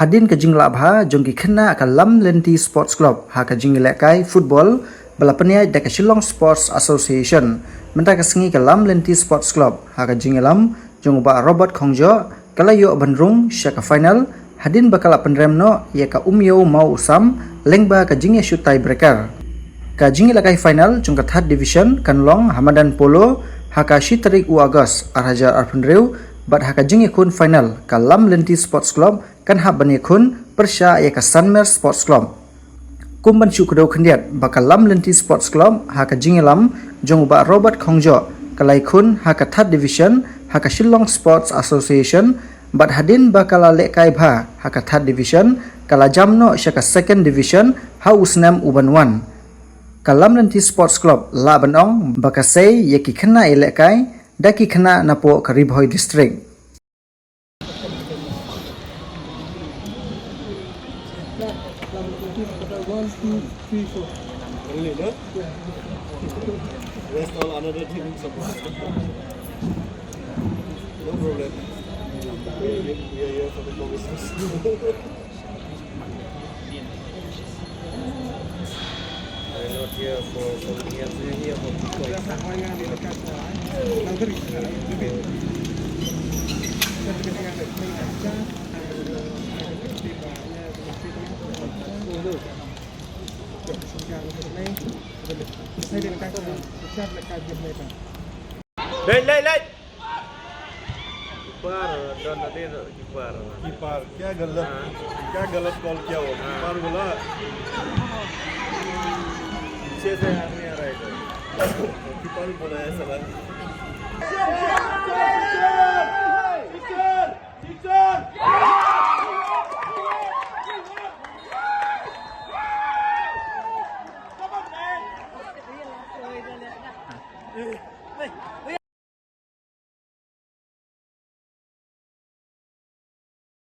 hadin ka jing labha jong ki khna ka lam lenti sports club ha ka jing lekai football balapania da ka Shillong Sports Association menta ka singi ka lam lenti sports club ha ka jing lam jong ba Robert Khongjo kalayo bandrung syaka final hadin bakal penremno ya ka umyo mau usam lengba ka jing shoot tie breaker ka jing lekai final jong ka third division kanlong Hamadan Polo ha ka shitarik u Agust arhajar arpenreu bat ha ka jing kun final ka lam lenti sports club kan ha bani kun persya ya ka Sunmer Sports Club kumban syukdo khendiat bakal lam lenti sports club ha ka jing lam jong ba Robert Khongjo kalai kun ha ka third division ha ka Shillong Sports Association bat hadin bakal lekai bha ha ka third division kala jamno syaka second division ha usnam uban wan kalam lenti sports club la banong bakasei ya ki khna lekai da ki khna napo Karibhoi district One, two, three, four. Really, no? Rest all another team support. No problem. We are here for the business. I'm not here for years. We're here for Lên keeper क्या गलत कॉल किया वो कीपर बोला पीछे से आदमी आ रहा है कीपर बोला है साला Hey!